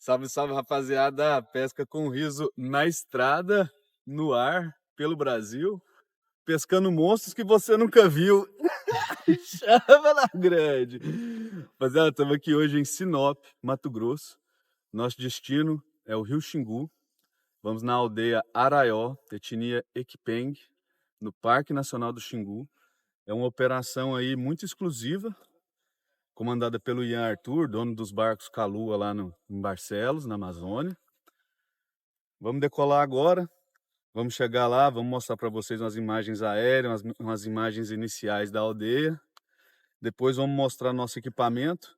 Salve, salve, rapaziada! Pesca com riso na estrada, no ar, pelo Brasil, pescando monstros que você nunca viu. Chama na grande! Rapaziada, estamos aqui hoje em Sinop, Mato Grosso. Nosso destino é o Rio Xingu. Vamos na aldeia Araió, etnia Equipeng, no Parque Nacional do Xingu. É uma operação aí muito exclusiva, comandada pelo Ian Arthur, dono dos barcos Calua lá em Barcelos, na Amazônia. Vamos decolar agora, vamos chegar lá, vamos mostrar para vocês umas imagens aéreas, umas imagens iniciais da aldeia. Depois vamos mostrar nosso equipamento.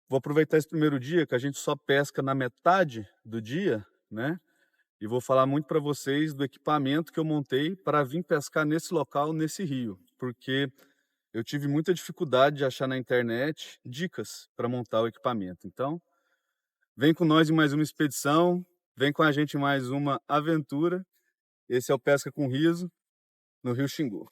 Vou aproveitar esse primeiro dia, que a gente só pesca na metade do dia, né? E vou falar muito para vocês do equipamento que eu montei para vir pescar nesse local, nesse rio. Porque eu tive muita dificuldade de achar na internet dicas para montar o equipamento. Então, vem com nós em mais uma expedição, vem com a gente em mais uma aventura. Esse é o Pesca com Riso, no Rio Xingu.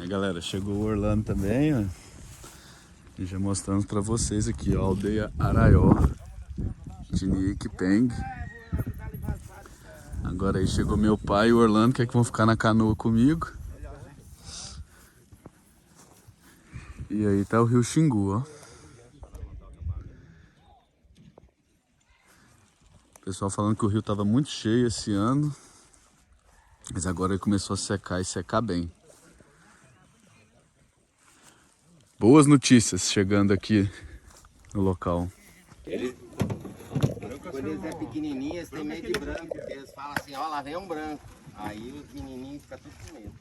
Aí galera, chegou o Orlando também, ó. E já mostramos pra vocês aqui, ó, a aldeia Araió, etnia Equipeng. Agora aí chegou meu pai e o Orlando, que vão ficar na canoa comigo. E aí tá o Rio Xingu, ó. O pessoal falando que o rio tava muito cheio esse ano, mas agora ele começou a secar e secar bem. Boas notícias chegando aqui no local. Quando eles é pequenininhos, eles têm medo de branco. Eles falam assim, ó, lá vem um branco. Aí os menininhos ficam tudo com medo.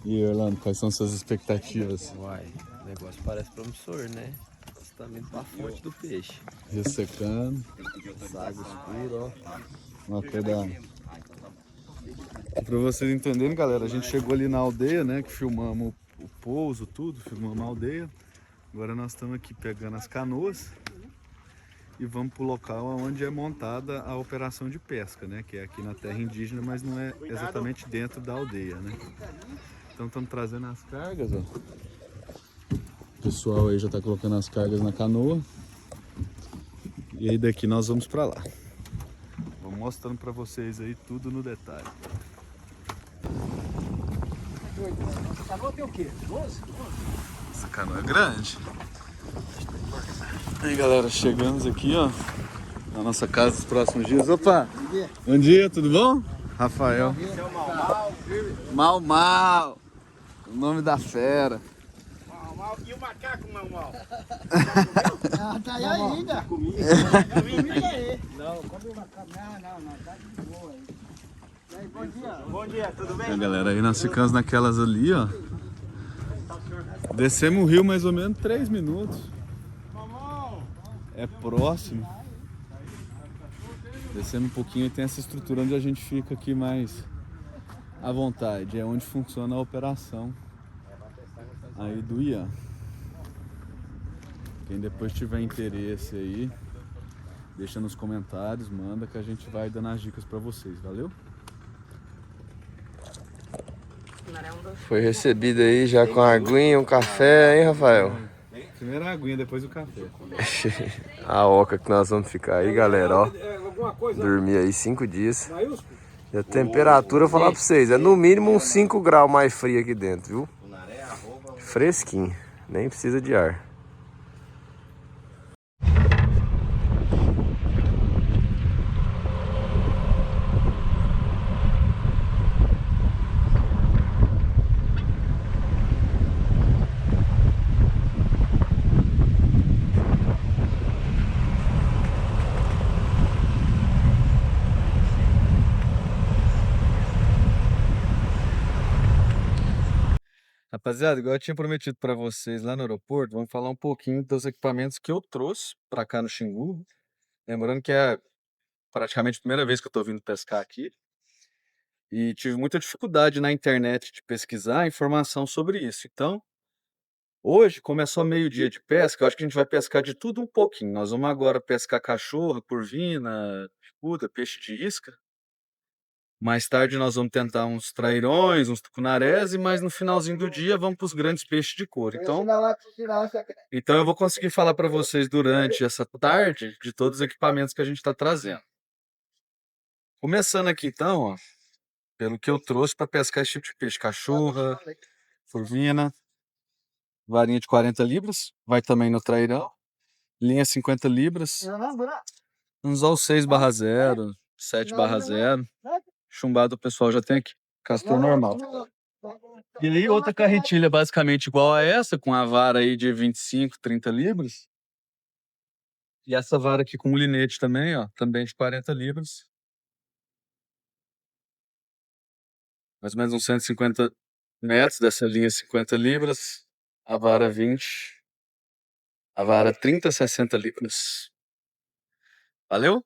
E aí, Orlando, quais são suas expectativas? Uai, o negócio parece promissor, né? Você tá indo pra fonte do peixe. Ressecando. Essa água escura, ó. Uma coisa... Pra vocês entenderem, galera, a gente chegou ali na aldeia, né, que filmamos o pouso, tudo, filmamos a aldeia. Agora nós estamos aqui pegando as canoas e vamos pro local onde é montada a operação de pesca, né, que é aqui na terra indígena, mas não é exatamente dentro da aldeia, né. Então estamos trazendo as cargas, ó. O pessoal aí já está colocando as cargas na canoa. E aí daqui nós vamos para lá. Vou mostrando para vocês aí tudo no detalhe. Essa canoa tem o quê? 12? Essa canoa é grande. Aí galera, chegamos aqui, ó, na nossa casa dos próximos dias. Opa! Bom dia, tudo bom? Rafael. Mal Mal, o nome da fera. E o macaco, Mal? Tá aí ainda. Comida aí. Não, come o macaco. Não, tá de boa aí. E aí, bom dia. Bom dia, tudo bem? Aí galera, aí nós ficamos naquelas ali, ó. Descemos o rio mais ou menos 3 minutos. É próximo. Descendo um pouquinho e tem essa estrutura onde a gente fica aqui mais à vontade. É onde funciona a operação aí do Ian. Quem depois tiver interesse aí, deixa nos comentários, manda que a gente vai dando as dicas pra vocês, valeu? Foi recebido aí já com a aguinha, um café, hein, Rafael? Primeiro a aguinha, depois o café. A oca que nós vamos ficar aí, galera, ó. Alguma coisa Dormir aí 5 dias. maiúsculo? E a temperatura, eu vou falar pra vocês, é no mínimo uns 5 graus mais frio aqui dentro, viu? Fresquinho, nem precisa de ar. Rapaziada, igual eu tinha prometido pra vocês lá no aeroporto, vamos falar um pouquinho dos equipamentos que eu trouxe pra cá no Xingu. Lembrando que é praticamente a primeira vez que eu tô vindo pescar aqui. E tive muita dificuldade na internet de pesquisar informação sobre isso. Então, hoje, como é só meio-dia de pesca, eu acho que a gente vai pescar de tudo um pouquinho. Nós vamos agora pescar cachorra, curvina, bicuda, peixe de isca. Mais tarde nós vamos tentar uns trairões, uns tucunarés, e mais no finalzinho do dia vamos para os grandes peixes de couro. Então eu vou conseguir falar para vocês durante essa tarde de todos os equipamentos que a gente está trazendo. Começando aqui então, ó, pelo que eu trouxe para pescar esse tipo de peixe: cachorra, curvina, varinha de 40 libras, vai também no trairão, linha 50 libras, anzol 6/0, 7/0. Chumbado o pessoal já tem aqui, castor normal. E aí outra carretilha basicamente igual a essa, com a vara aí de 25, 30 libras. E essa vara aqui com um linete também, ó, também de 40 libras. Mais ou menos uns 150 metros dessa linha 50 libras. A vara 20. A vara 30, 60 libras. Valeu?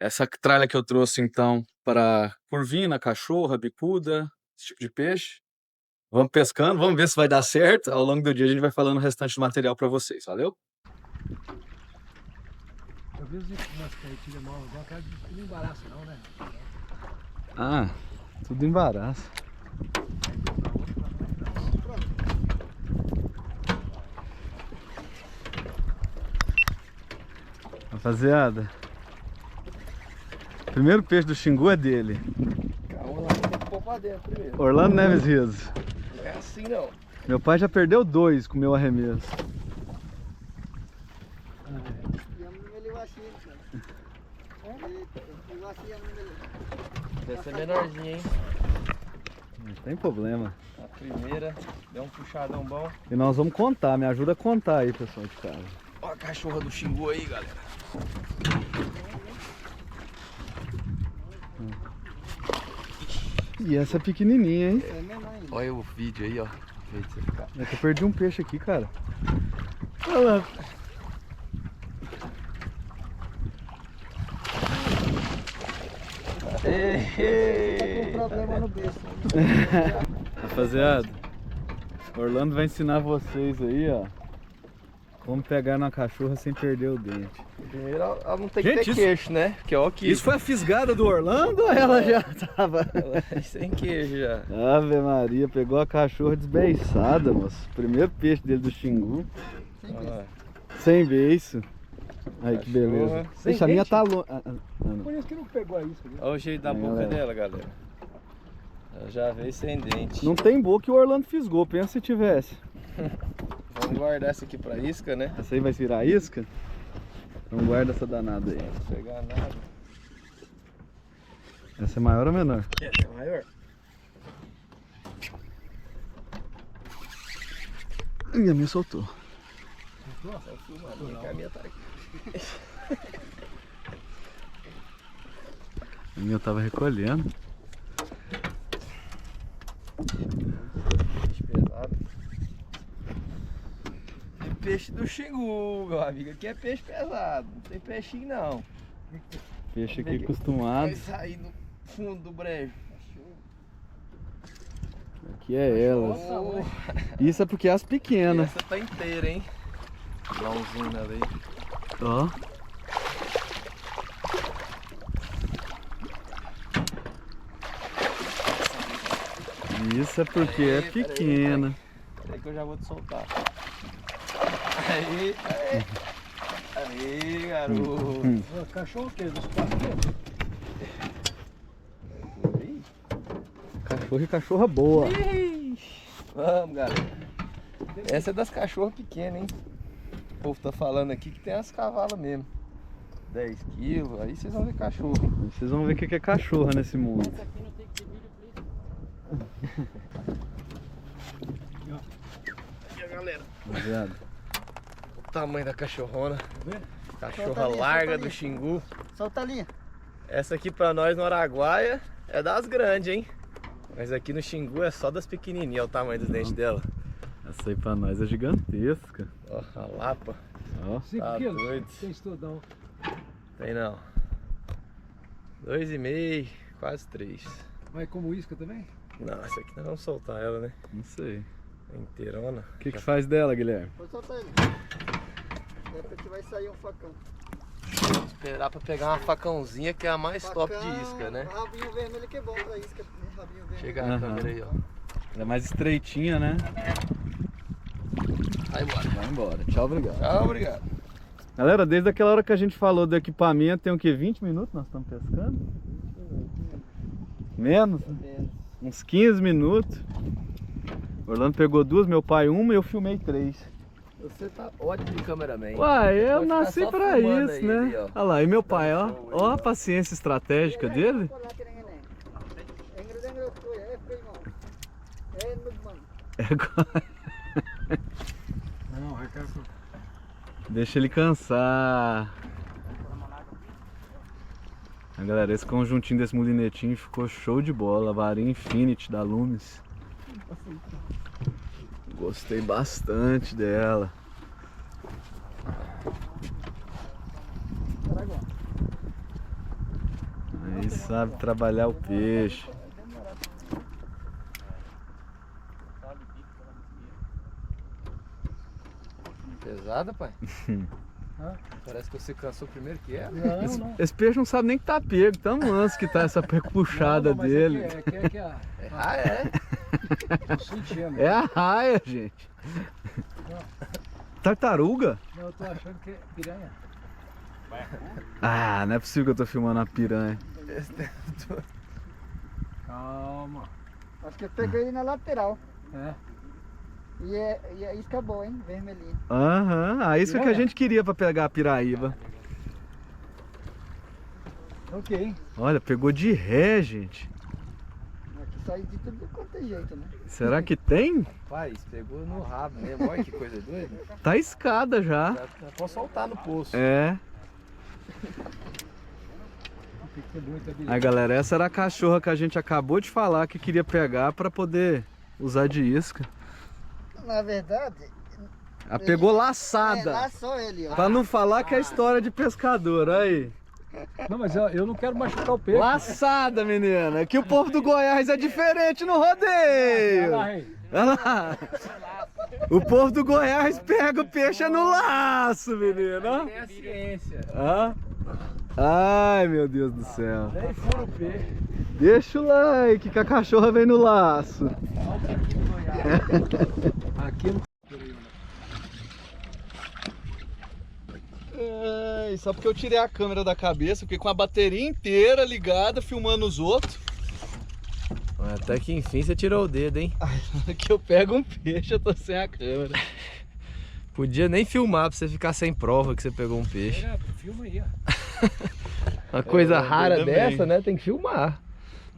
Essa tralha que eu trouxe então para curvina, cachorra, bicuda, esse tipo de peixe. Vamos pescando, vamos ver se vai dar certo. Ao longo do dia a gente vai falando o restante do material para vocês, valeu? Eu vi umas carretilhas novas, uma cara que não embaraça não, né? Ah, tudo embaraço. Rapaziada, o primeiro peixe do Xingu é dele. Calma lá, tem que pôr pra dentro primeiro. Orlando Neves Riso. Não é assim não. Meu pai já perdeu 2 com o meu arremesso. Deve ser menorzinho, hein? Não tem problema. A primeira, deu um puxadão bom. E nós vamos contar, me ajuda a contar aí, pessoal de casa. Ó a cachorra do Xingu aí, galera. E essa é pequenininha, hein? Olha o vídeo aí, ó. É que eu perdi um peixe aqui, cara. Olha lá. Tá com problema no berço. Rapaziada, Orlando vai ensinar vocês aí, ó, como pegar na cachorra sem perder o dente. Primeiro ela não tem Gente, que ter isso- queixo, né? Porque ó que Isso foi a fisgada do Orlando ou ela já tava? ela é sem queijo já. Ave Maria, pegou a cachorra desbeiçada, moço. Primeiro peixe dele do Xingu. Ó, Sem beiço. Aí que beleza. Cachorra. Sem Deixa a minha dente? tá longe. Por isso que não pegou a isca, viu? ó o jeito da Aí, boca galera. dela, galera. Ela já veio sem dente. Não tem boca e o Orlando fisgou, pensa se tivesse. Vamos guardar essa aqui pra isca, né? Essa aí vai virar isca? Então guarda essa danada aí. Não pegar nada. Essa é maior ou menor? Essa é maior. Ih, a minha soltou. Nossa, filmando, a minha tá aqui. A minha eu tava recolhendo. Peixe pesado. É peixe do Xingu, meu amigo. Aqui é peixe pesado. Não tem peixinho não. Peixe aqui acostumado. Vai sair no fundo do brejo. Aqui é elas. Isso é porque é as pequenas. Essa tá inteira, hein? Dá um zoom nela aí. Ó. Isso é porque é pequena. Peraí que eu já vou te soltar. Aí, garoto. Ó, cachorro o quê? Dos quatro? Cachorro e cachorra boa. Vamos, galera. Essa é das cachorras pequenas, hein? O povo tá falando aqui que tem as cavalas mesmo. 10 quilos, aí vocês vão ver cachorro. Vocês vão ver o que é cachorra nesse mundo. Essa aqui não tem que ter milho frito. Aqui, galera. Rapaziada. O tamanho da cachorrona. Cachorra Solta ali, larga solta do ali. Xingu. Solta a linha. Essa aqui pra nós no Araguaia é das grandes, hein? Mas aqui no Xingu é só das pequenininhas, olha o tamanho dos dentes dela. Essa aí pra nós é gigantesca. Ó, a lapa. Ó. 5 Tá quilos? doido. Tem estudão. Tem não. 2,5, quase 3. Vai como isca também? Não, essa aqui nós vamos soltar ela, né? Não sei. Inteirona. O que faz dela, Guilherme? Vou soltar ele. É porque vai sair um facão. Esperar pra pegar uma facãozinha que é a mais top de isca, né? Rabinho vermelho que é bom pra isca. Rabinho vermelho. Chega a câmera aí, ó. Ela é mais estreitinha, né? Vai embora. Vai embora. Tchau, obrigado. Tchau, obrigado. Galera, desde aquela hora que a gente falou do equipamento, tem o que? 20 minutos nós estamos pescando? Menos? Uns 15 minutos. Orlando pegou 2, meu pai 1 e eu filmei 3. Você tá ótimo de cameraman. Uai, eu Pode ficar nasci só pra filmando isso, aí, né? ali, ó. Olha lá, e meu pai, ó. show aí, Ó ó. a paciência estratégica dele. É agora. Não, Ricardo. Deixa ele cansar. Ah, galera, esse conjuntinho desse mulinetinho ficou show de bola. A varinha Infinity da Lumis. Gostei bastante dela. Aí sabe trabalhar o peixe. Pesada, pai? Parece que você cansou primeiro que ela. Não, não. Esse peixe não sabe nem que tá pego, tão manso que tá essa puxada Não, mas dele. É que é Ah, é? tô sentindo. É a raia, gente. Tartaruga? Não, eu tô achando que é piranha. Ah, não é possível que eu tô filmando uma piranha. Calma. Acho que eu peguei ele na lateral. É. E a isca boa, hein? Vermelhinha. Aham, isso que a gente queria pra pegar a piraíba. Ok. Olha, pegou de ré, gente. Aqui sai de tudo quanto é jeito, né? Será que tem? Pai, isso pegou no rabo mesmo. Olha que coisa doida. Tá escada já. Pode soltar no poço. É. Tem que ter muita habilidade. Aí, galera, essa era a cachorra que a gente acabou de falar que queria pegar pra poder usar de isca. Na verdade, Ela pegou laçada. laçou ele, ó. Pra não falar que é história de pescador, aí. Não, mas eu não quero machucar o peixe. Laçada, menina. Que o povo do Goiás é diferente no rodeio. Olha lá. O povo do Goiás pega o peixe no laço, menina. Tem a ciência. Ó. Ai, meu Deus do céu. Nem fura o peixe. Deixa o like que a cachorra vem no laço. Aqui no... Ai, só porque eu tirei a câmera da cabeça, fiquei com a bateria inteira ligada, filmando os outros. Até que enfim você tirou o dedo, hein? Que eu pego um peixe, eu tô sem a câmera. Podia nem filmar pra você ficar sem prova que você pegou um peixe. É, filma aí, ó. Uma coisa rara ainda dessa, bem. né? Tem que filmar.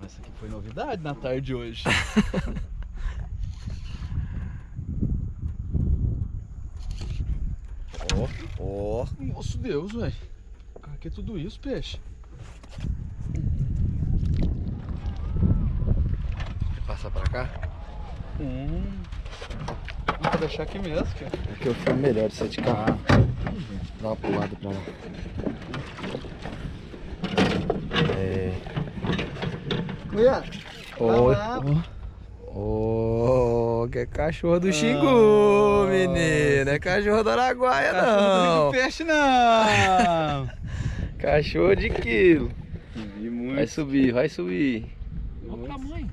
Essa aqui foi novidade na tarde de hoje. Ó, nosso Deus, velho. Cara, que é tudo isso, peixe? Passar pra cá? Vou deixar aqui mesmo, cara. Aqui eu filmo melhor de você de carro. Dá uma pulada pra lá. Olha, Oi. Ô, que é cachorro do Xingu, menino. Não é cachorro do Araguaia, não. Peixe não! Cachorro de quilo. Vi muito. Vai subir, vai subir. Olha o tamanho.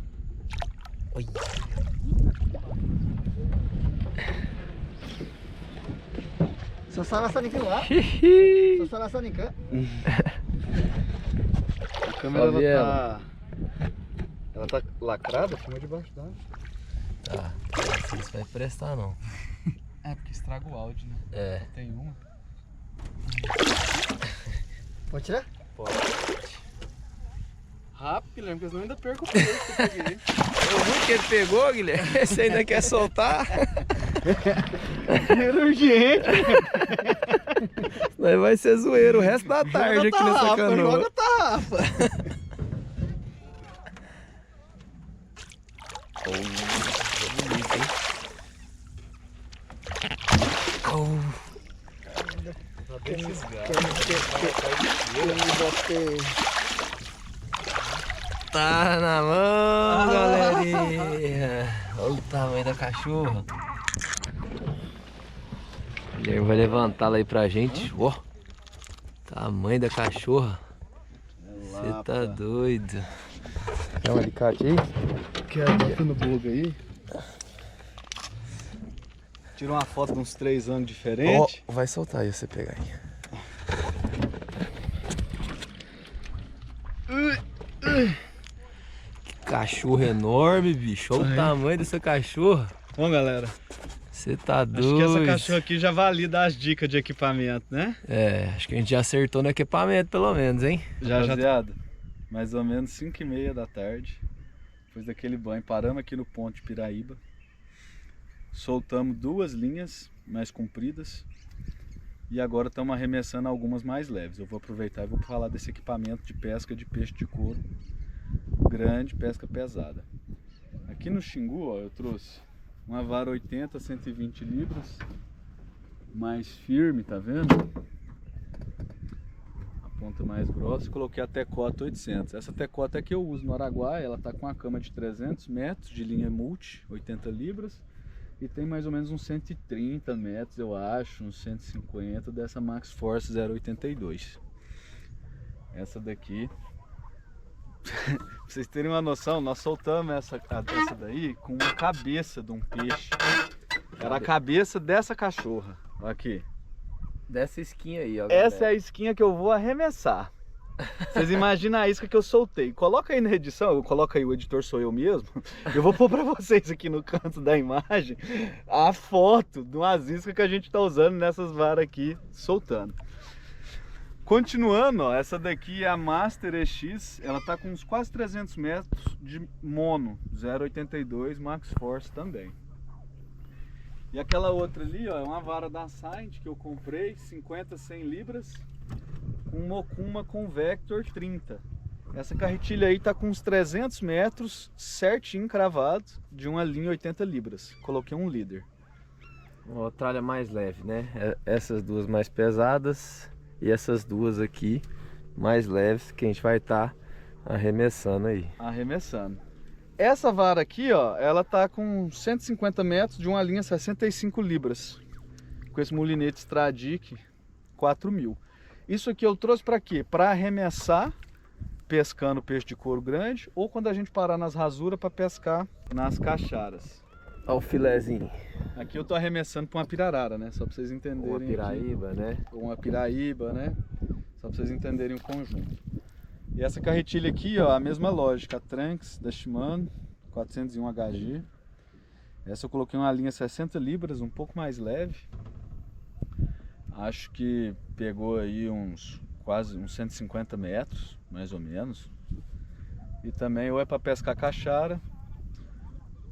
Só sabe sanicã lá. Só sabe sanicã. A câmera Sobe ela tá lacrada, filma debaixo d'água. Tá, isso vai prestar não. É, porque estraga o áudio, né? É. Tem uma. Pode tirar? Pode. Rápido, Guilherme, porque senão eu ainda perco o peixe que eu peguei. Eu vi que ele pegou, Guilherme. Você ainda quer soltar? Era urgente. Senão vai ser zoeiro o resto da tarde aqui nessa canoa. Joga tarrafa. Tá na mão, galerinha. Olha o tamanho da cachorra. O Guilherme vai levantá-la aí pra gente. Ó, tamanho da cachorra. Você tá doido. Quer um alicate aí? Quer aqui no bug aí? Tira uma foto de uns 3 anos diferentes. Ó, vai soltar aí, você pegar aí. Que cachorro enorme, bicho. Olha o tamanho dessa cachorra. Bom, galera, Você tá acho doido. que essa cachorra aqui já valida as dicas de equipamento, né? É, acho que a gente já acertou no equipamento pelo menos, hein? Rapaziada, mais ou menos 5h30 da tarde. Depois daquele banho, paramos aqui no ponto de Piraíba. Soltamos 2 linhas mais compridas. E agora estamos arremessando algumas mais leves. Eu vou aproveitar e vou falar desse equipamento de pesca de peixe de couro grande, pesca pesada. Aqui no Xingu, ó, eu trouxe uma vara 80, 120 libras, mais firme, tá vendo? A ponta mais grossa. Coloquei a Tecota 800. Essa Tecota é que eu uso no Araguaia. Ela tá com a cama de 300 metros de linha multi, 80 libras. E tem mais ou menos uns 130 metros, eu acho, uns 150 dessa Max Force 082. Essa daqui, pra vocês terem uma noção, nós soltamos essa daí com uma cabeça de um peixe. Era a cabeça dessa cachorra. Aqui. Dessa esquinha aí, ó. Essa é a isquinha que eu vou arremessar. Vocês imaginam a isca que eu soltei. Coloca aí na edição, coloca aí, o editor sou eu mesmo. Eu vou pôr pra vocês aqui no canto da imagem a foto de umas iscas que a gente tá usando nessas varas aqui, soltando. Continuando, ó, essa daqui é a Master EX. Ela tá com uns quase 300 metros de mono, 082 Max Force também. E aquela outra ali, ó, é uma vara da Saint que eu comprei, 50, 100 libras. Um Mokuma com Vector 30. Essa carretilha aí tá com uns 300 metros certinho cravado de uma linha 80 libras. Coloquei um líder. Uma tralha mais leve, né? Essas duas mais pesadas e essas duas aqui mais leves que a gente vai estar arremessando aí. Arremessando. Essa vara aqui, ó, ela tá com 150 metros de uma linha 65 libras. Com esse mulinete Stradic 4000. Isso aqui eu trouxe para quê? Para arremessar pescando peixe de couro grande ou quando a gente parar nas rasuras para pescar nas cacharas. Olha o filezinho. Aqui eu tô arremessando para uma pirarara, né? Só para vocês entenderem. Uma piraíba, aqui. né? Uma piraíba, né? Só para vocês entenderem o conjunto. E essa carretilha aqui, ó, a mesma lógica, a Tranx da Shimano, 401 HG. Essa eu coloquei uma linha 60 libras, um pouco mais leve. Acho que pegou aí quase uns 150 metros, mais ou menos. E também ou é para pescar caixara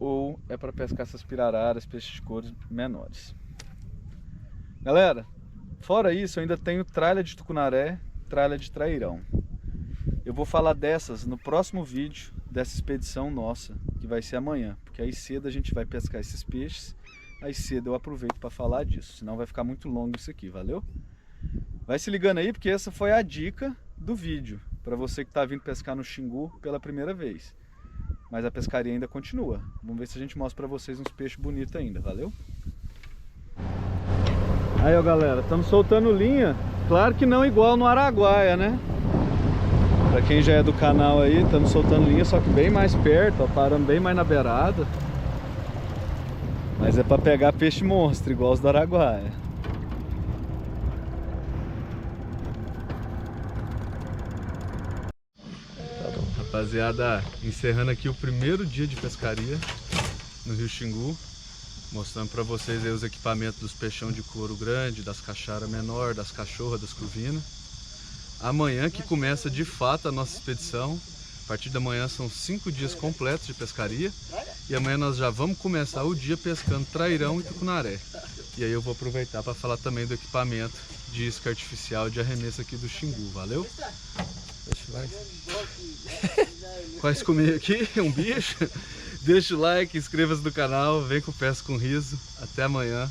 ou é para pescar essas pirararas, peixes de couro menores. Galera, fora isso eu ainda tenho tralha de tucunaré, tralha de trairão. Eu vou falar dessas no próximo vídeo dessa expedição nossa, que vai ser amanhã, porque aí cedo a gente vai pescar esses peixes. Aí cedo eu aproveito para falar disso, senão vai ficar muito longo isso aqui, valeu? Vai se ligando aí, porque essa foi a dica do vídeo, para você que está vindo pescar no Xingu pela primeira vez. Mas a pescaria ainda continua. Vamos ver se a gente mostra para vocês uns peixes bonitos ainda, valeu? Aí ó galera, estamos soltando linha, claro que não igual no Araguaia, né? Para quem já é do canal aí, estamos soltando linha, só que bem mais perto, ó, parando bem mais na beirada. Mas é para pegar peixe monstro, igual os do Araguaia. Rapaziada, encerrando aqui o primeiro dia de pescaria no Rio Xingu, mostrando para vocês aí os equipamentos dos peixão de couro grande, das caixaras menor, das cachorras, das curvinas. Amanhã que começa de fato a nossa expedição. A partir da manhã são 5 dias completos de pescaria e amanhã nós já vamos começar o dia pescando trairão e tucunaré. E aí eu vou aproveitar para falar também do equipamento de isca artificial de arremesso aqui do Xingu, valeu? Quase comi aqui um bicho. Deixa o like, inscreva-se no canal, vem com Pesca com Riso. Até amanhã.